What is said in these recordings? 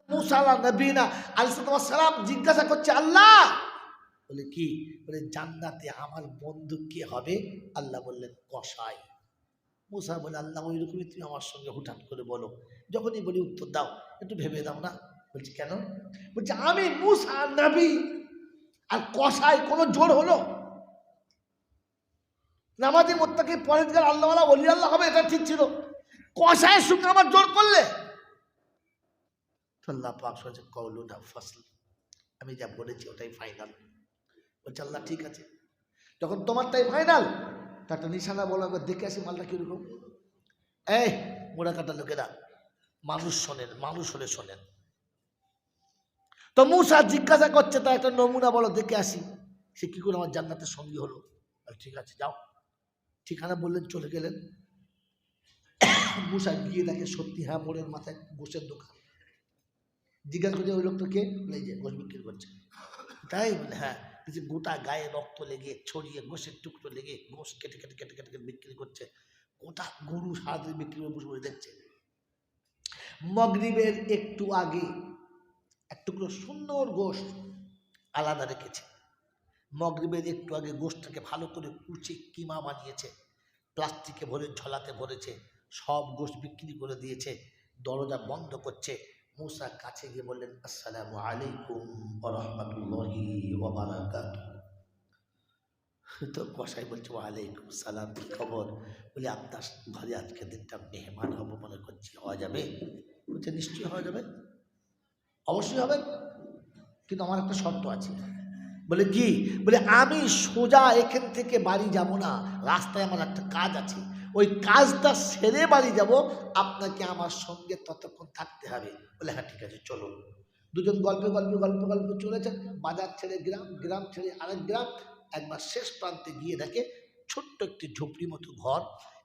মুসা নবীনা আলাইহিস সালাম জিজ্ঞাসা করছে আল্লাহ, বলে কি? বলে জান্নাতে আমার বন্ধু কে হবে? আল্লাহ বললেন কসাই। মুসা বলে আল্লাহ ওই রকমই তুমি আমার সঙ্গে হুটহাট করে বলো, যখনই বলি উত্তর দাও, একটু ভেবে দাও না। বলছি কেন? বলছে আমি মুসা নবী আর কসাই কোনো জোর হলো? নামাজি মোত্তাকি পরেজগার আল্লাহওয়ালা ওলি আল্লাহ হবে এটা ঠিক ছিল, কসাইয়ের সঙ্গে আমার জোর করলে? আল্লাহ পাক বলছে কওলুনা ফাসল, আমি যা বলেছি ওটাই ফাইনাল। বলছে আল্লাহ ঠিক আছে, যখন তোমারটাই ফাইনাল তা একটা নিশানা বলো, একবার দেখে আসি মালটা কিরকম। এই মোড়া কাটা লোকেরা, মানুষ শোনেন, মানুষ হলে শোনেন। তো মুসা জিজ্ঞাসা করছে তা একটা নমুনা বলো দেখে আসি, সে কি করে আমার জান্নাতের সঙ্গী হলো। ঠিক আছে যাও, ঠিকানা বললেন, চলে গেলেন। মুসা গিয়ে দেখে সত্যি হ্যাঁ মোড়ের মাথায় গোশের দোকান। জিজ্ঞাসা করছে ওই লোকটা কে? বলে যে গোশ বিক্রি করছে। তাই? বলে হ্যাঁ। গোটা গায়ে রক্ত লেগে ছড়িয়ে গোশের টুকরো লেগে গোশ কেটে কেটে কেটে কেটে কেটে বিক্রি করছে। গোটা গরু সারাদিন বিক্রি করে বসে বসে দেখছে। মাগরিবের একটু আগে এক টুকরো সুন্দর গোশ আলাদা রেখেছে। মাগরিবের একটু আগে গোশটাকে ভালো করে কুচে কিমা বানিয়েছে, প্লাস্টিকে ভরে ঝোলাতে ভরেছে, সব গোশ বিক্রি করে দিয়েছে। দরজা বন্ধ করছে। মুসা কাছে গিয়ে বললেন আসসালামু আলাইকুম ওয়া রাহমাতুল্লাহি ওয়া বারাকাতুহু। তো কসাই বলছে ওয়ালাইকুম সালাম, কি খবর? বলে আপনার ঘরে আজকে দিনটা মেহমান হব মনে করছি, হওয়া যাবে? বলছে নিশ্চয়ই হওয়া যাবে, অবশ্যই হবে, কিন্তু আমার একটা শর্ত আছে। বলে কি? বলে আমি সোজা এখান থেকে বাড়ি যাব না, রাস্তায় আমার একটা কাজ আছে, ওই কাজটা সেরে বাড়ি যাব, আপনাকে আমার সঙ্গে ততক্ষণ থাকতে হবে। বলে হ্যাঁ ঠিক আছে চলুন। দুজন গল্পে গল্পে গল্পে গল্পে চলেছেন, বাজার ছেড়ে গ্রাম, গ্রাম ছেড়ে আরেক গ্রাম। একবার শেষ প্রান্তে গিয়ে দেখে ছোট্ট একটি ঝুপড়ি মতো ঘর,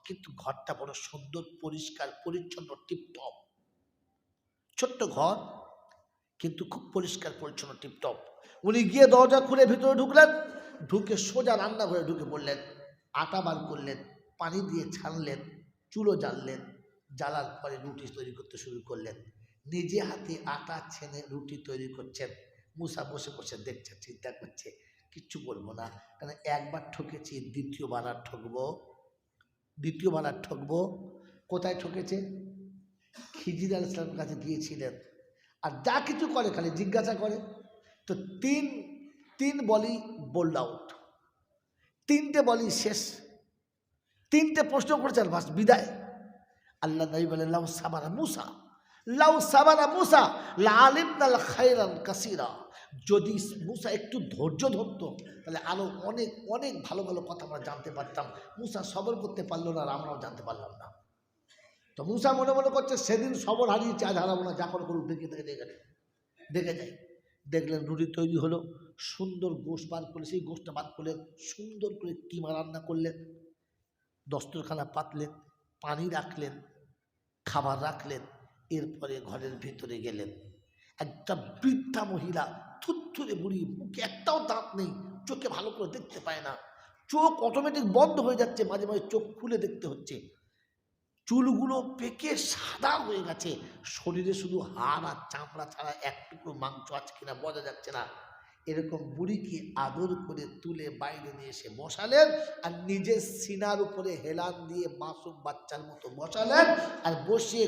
কিন্তু ঘরটা বড় সুন্দর, পরিষ্কার পরিচ্ছন্ন, টিপটপ। ছোট্ট ঘর কিন্তু খুব পরিষ্কার পরিচ্ছন্ন, টিপটপ। উনি গিয়ে দরজা খুলে ভিতরে ঢুকলেন, ঢুকে সোজা রান্নাঘরে ঢুকে বললেন, আটা বার করলেন, পানি দিয়ে ছানলেন, চুলো জ্বাললেন, জ্বালার পরে রুটি তৈরি করতে শুরু করলেন। নিজে হাতে আটা ছেনে রুটি তৈরি করছেন। মুসা বসে বসে দেখছে, চিন্তা করছে, কিচ্ছু বলবো না, কারণ একবার ঠকেছি, দ্বিতীয়বার আর ঠকবো, দ্বিতীয়বার আর ঠকবো। কোথায় ঠকেছে? খিজির আলাইহিস সালামের কাছে গিয়েছিলেন, আর যা কিছু করে খালি জিজ্ঞাসা করে। তো তিন বলি বোল্ড আউট, তিনটে বলি শেষ, তিনটে প্রশ্ন করেছেন, বাস বিদায়। আল্লাহ নবী বলেন লাউ সাবারা মুসা, লাউ সাবারা মুসা লাআলিমনাল খায়রান কাসীরা। যদি মুসা একটু ধৈর্য ধরতো তাহলে আরো অনেক অনেক ভালো ভালো কথা আমরা জানতে পারতাম। মুসা সবর করতে পারলো না, আর আমরাও জানতে পারলাম না। তো মুসা মনে মনে করছে সেদিন সবর হারিয়েছে, আজ হারাবো না, যা করে করুক, দেখে যাই। দেখলেন রুটি তৈরি হলো, সুন্দর গোশ বার করলে, সেই গোশটা বার করলেন, সুন্দর করে কিমা রান্না করলেন, দস্তরখানা পাতলেন, পানি রাখলেন, খাবার রাখলেন। এরপরে ঘরের ভিতরে গেলেন। একটা বৃদ্ধা মহিলা, থুরথুরে বুড়ি, মুখে একটাও দাঁত নেই, চোখে ভালো করে দেখতে পায় না, চোখ অটোমেটিক বন্ধ হয়ে যাচ্ছে, মাঝে মাঝে চোখ খুলে দেখতে হচ্ছে, চুলগুলো পেকে সাদা হয়ে গেছে, শরীরে শুধু হাড় আর চামড়া ছাড়া এক টুকরো মাংস আছে কিনা বোঝা যাচ্ছে না। এরকম বুড়িকে আদর করে তুলে বাইরে নিয়ে এসে বসালেন, আর নিজের সিনার উপরে হেলান দিয়ে মাসুম বাচ্চার মতো বসালেন, আর বসিয়ে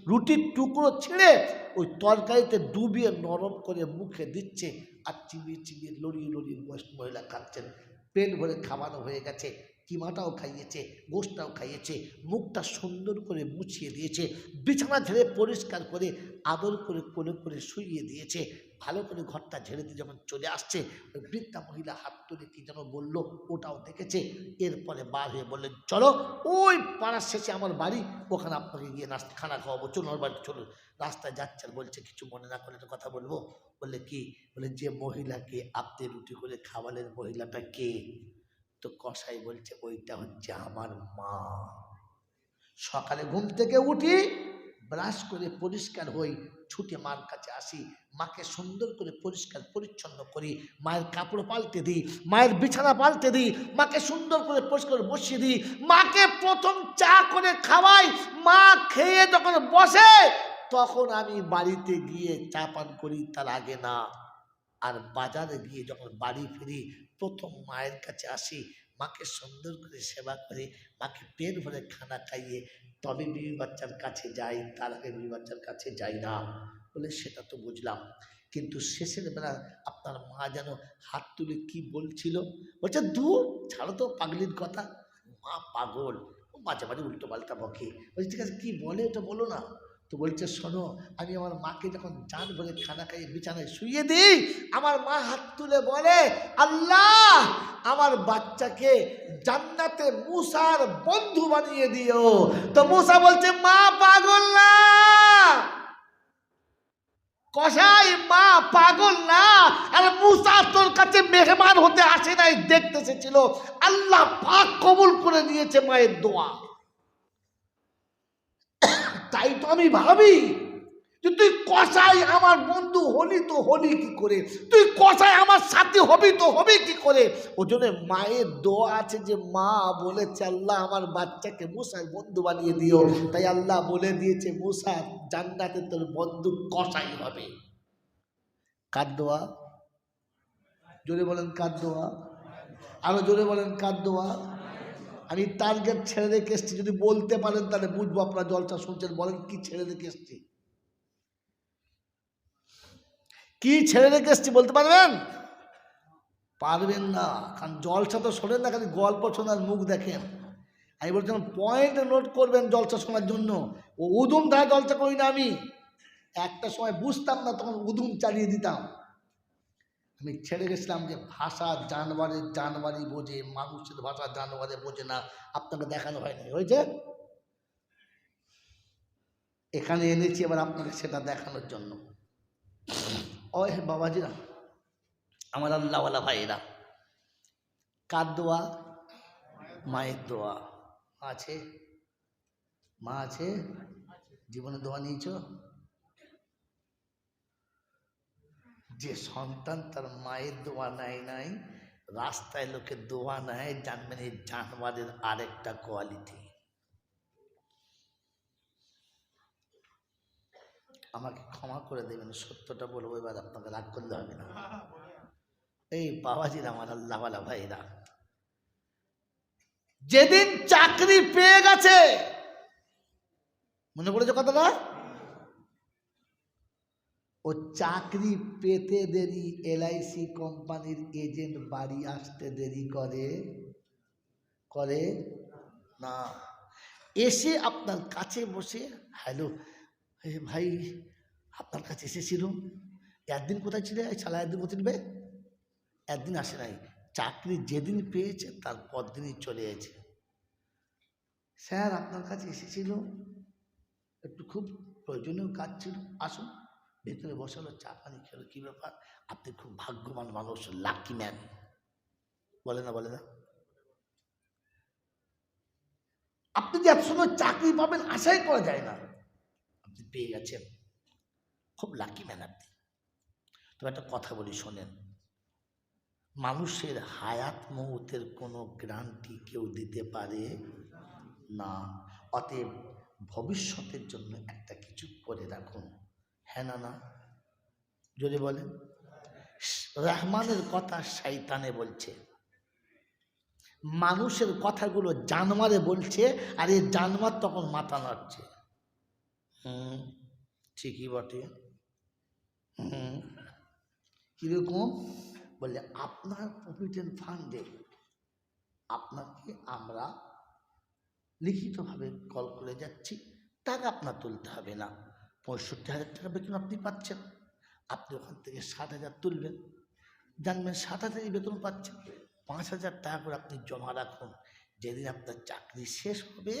রুটির টুকরো ছেড়ে ওই তরকারিতে ডুবিয়ে নরম করে মুখে দিচ্ছে, আর চিবিয়ে চিবিয়ে লড়িয়ে লড়িয়ে বয়স্ক মহিলা খাচ্ছেন। পেট ভরে খাওয়ানো হয়ে গেছে, কিমাটাও খাইয়েছে, গোশটাও খাইয়েছে, মুখটা সুন্দর করে মুছিয়ে দিয়েছে, বিছানা ঝেড়ে পরিষ্কার করে আদর করে কোলে করে শুইয়ে দিয়েছে। ভালো করে ঘরটা ঝেড়ে দিয়ে যখন চলে আসছে, ওই বৃদ্ধা মহিলা হাত তুলে কি যেন বললো, ওটাও দেখেছে। এরপরে বার হয়ে বললেন চলো ওই পাড়ার শেষে আমার বাড়ি, ওখানে আপনাকে গিয়ে খানা খাওয়াবো, চলুন আমার বাড়ি চলুন। রাস্তায় যাচ্ছে, বলছে কিছু মনে না করে একটা কথা বলবো। বললে কি? বলে যে মহিলাকে আপনি রুটি করে খাওয়ালেন, মহিলাটা কে? তো কসাই বলছে ওইটা হচ্ছে আমার মা। সকালে ঘুম থেকে উঠি, ব্রাশ করে পরিষ্কার হই, ছুটে মার কাছে আসি, মাকে সুন্দর করে পরিষ্কার পরিচ্ছন্ন করি, মায়ের কাপড় পাল্টে দিই, মায়ের বিছানা পাল্টে দিই, মাকে সুন্দর করে পরিষ্কার বসিয়ে দিই, মাকে প্রথম চা করে খাওয়াই। মা খেয়ে যখন বসে তখন আমি বাড়িতে গিয়ে চা পান করি, তার আগে না। আর বাজারে গিয়ে যখন বাড়ি ফিরি প্রথম মায়ের কাছে আসি, মাকে সুন্দর করে সেবা করে মাকে পেট ভরে খানা খাইয়ে তবে বিবি বাচ্চার কাছে যাই, তার আগে বিবি বাচ্চার কাছে যাই না। বলে সেটা তো বুঝলাম, কিন্তু শেষের বেলা আপনার মা যেন হাত তুলে কি বলছিল, বলছে দূর ছাড়ো তো পাগলির কথা, মা পাগল, ও মাঝে মাঝে উল্টো পাল্টা বকে। বলছে ঠিক আছে কী বলে ওটা বলো না। তো বলছে শোনো, আমি আমার মাকে যখন জান ভরে খানা খাইয়ে বিছানায় শুইয়ে দিই, আমার মা হাত তুলে বলে আল্লাহ আমার বাচ্চাকে জান্নাতে মুসার বন্ধু বানিয়ে দিও। তো মুসা বলছে মা পাগল না, কসাই মা পাগল না, আর মুসা তোর কাছে মেহমান হতে আসে নাই, দেখতে এসেছিল। আল্লাহ পাক কবুল করে নিয়েছে মায়ের দোয়া। তাই তো আমি ভাবি যে তুই কসাই আমার বন্ধু হলি তো হলি কি করে, তুই কসাই আমার সাথী হবি তো হবি কি করে। ওই জন্য মায়ের দোয়া আছে যে মা বলেছে আল্লাহ আমার বাচ্চাকে মুসার বন্ধু বানিয়ে দিও, তাই আল্লাহ বলে দিয়েছে মুসা জান্নাতে তোর বন্ধু কসাই হবে। কার দোয়া? জোরে বলেন কার দোয়া? আরো জোরে বলেন কার দোয়া? আমি টার্গেট ছেড়ে রেখে এসছি, যদি বলতে পারেন তাহলে বুঝবো আপনারা জলসা শুনছেন। বলেন কি ছেড়ে রেখে এসছি, কি ছেড়ে রেখে এসছি বলতে পারবেন? পারবেন না, কারণ জলসা তো শোনেন না, খালি গল্প শোনার মুখ দেখেন। আমি বলছিলাম পয়েন্ট নোট করবেন জলসা শোনার জন্য। ও উদুম ধারা জলসা করি না আমি, একটা সময় বুঝতাম না তখন উদুম চালিয়ে দিতাম। আমি ছেড়ে গেছিলাম যে ভাষা জানবারি বোঝে, মানুষের ভাষা জানবারে বোঝে না। আপনাকে দেখানো হয়নি, হয়েছে? এখানে এনেছি এবার আপনাকে সেটা দেখানোর জন্য। ও হে বাবাজিরা, আমার আল্লাহওয়ালা ভাইয়েরা, কার দোয়া? মায়ের দোয়া। আছে মা আছে, জীবনে দোয়া নিয়েছ? যে সন্তান তার মায়ের দোয়া নেয় নাই, রাস্তায় লোকে দোয়া নেয়, জানবেন এই জানোয়ারের আরেকটা কোয়ালিটি। আমাকে ক্ষমা করে দেবেন, সত্যটা বলবো এবার, আপনাকে রাগ করলে হবে না। এই বাবাজির আমার আল্লাহওয়ালা ভাইরা, যেদিন চাকরি পেয়ে গেছে, মনে পড়েছে কথাটা? ও চাকরি পেতে দেরি, এলআইসি কোম্পানির এজেন্ট বাড়ি আসতে দেরি করে না। এসে আপনার কাছে বসে হ্যালো ভাই আপনার কাছে এসেছিল, একদিন কোথায় ছিলে, ছাড়া একদিন কোথায় নেবে, একদিন আসে নাই, চাকরি যেদিন পেয়েছে তার পর দিনই চলে গেছে। স্যার আপনার কাছে এসেছিল, একটু খুব প্রয়োজনীয় কাজ ছিল, আসুন। ভেতরে বসালো, চা পানি খেলো, কী ব্যাপার, আপনি খুব ভাগ্যবান মানুষ, লাকি ম্যান, বলে না বলে না? আপনি যে এত সময় চাকরি পাবেন আশাই করা যায় না, আপনি পেয়ে গেছেন, খুব লাকি ম্যান আপনি। তবে একটা কথা বলি শোনেন, মানুষের হায়াত মৌতের কোনো গ্যারান্টি কেউ দিতে পারে না। অতএব ভবিষ্যতের জন্য একটা কিছু করে রাখুন, হ্যাঁ না না? যদি বলেন রহমানের কথা শয়তানে বলছে, মানুষের কথাগুলো জানোয়ারে বলছে, আর এই জানোয়ার তখন মাথা নাড়ছে। ঠিকই বটে। কিরকম? বললে আপনার প্রভিডেন্ট ফান্ডে আপনাকে আমরা লিখিতভাবে কল করে যাচ্ছি, টাকা আপনার তুলতে হবে না, 65,000 টাকা বেতন আপনি পাচ্ছেন, আপনি ওখান থেকে 60,000 তুলবেন, জানবেন 60,000 বেতন পাচ্ছেন, 5,000 টাকা করে আপনি জমা রাখুন, যেদিন আপনার চাকরি শেষ হবে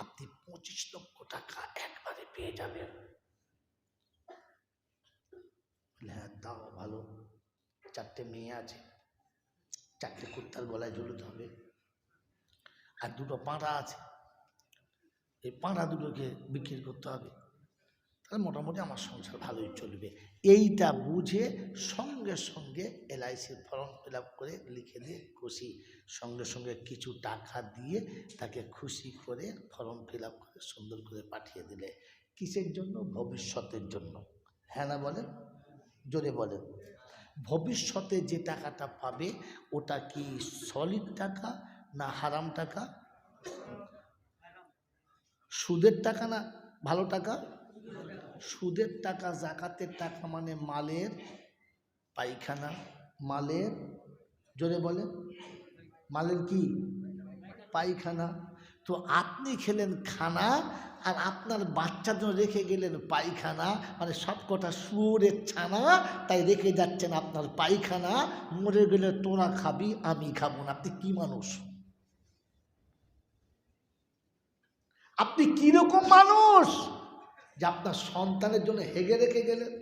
আপনি 25 লক্ষ টাকা একবারে পেয়ে যাবেন। হ্যাঁ তাও ভালো, 4টে মেয়ে আছে, 4টে কুত্তার গলায় ঝুলতে হবে, আর 2টো পাঁঠা আছে, এই পাঁঠা দুটোকে বিক্রি করতে হবে, তাহলে মোটামুটি আমার সংসার ভালোই চলবে। এইটা বুঝে সঙ্গে সঙ্গে এলআইসির ফর্ম ফিল আপ করে লিখে দিয়ে খুশি, সঙ্গে সঙ্গে কিছু টাকা দিয়ে তাকে খুশি করে ফর্ম ফিল আপ করে সুন্দর করে পাঠিয়ে দিলে কিসের জন্য? ভবিষ্যতের জন্য। হ্যাঁ না বলেন, জোরে বলেন। ভবিষ্যতে যে টাকাটা পাবে ওটা কি সলিড টাকা না হারাম টাকা? সুদের টাকা না ভালো টাকা? সুদের টাকা, জাকাতের টাকা মানে মালের পায়খানা, মালের, জোরে বলেন, মালের কি? পায়খানা। তো আপনি খেলেন খানা আর আপনার বাচ্চার জন্য রেখে গেলেন পায়খানা, মানে সবকটা শুয়োরের ছানা, তাই রেখে যাচ্ছেন আপনার পায়খানা। মরে গেলে তোরা খাবি, আমি খাবো না। আপনি কি মানুষ? আপনি কিরকম মানুষ যে আপনার সন্তানের জন্য হেগে রেখে গেলেন?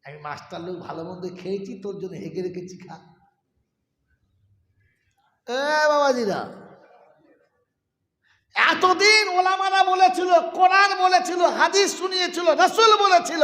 আমি মাস্টার লোক, ভালো মন্দ খেয়েছি, তোর জন্য হেগে রেখেছি, খা। বাবাজিরা, এতদিন ওলামারা বলেছিল, কোরআন বলেছিল, হাদিস শুনিয়েছিল, রাসূল বলেছিল,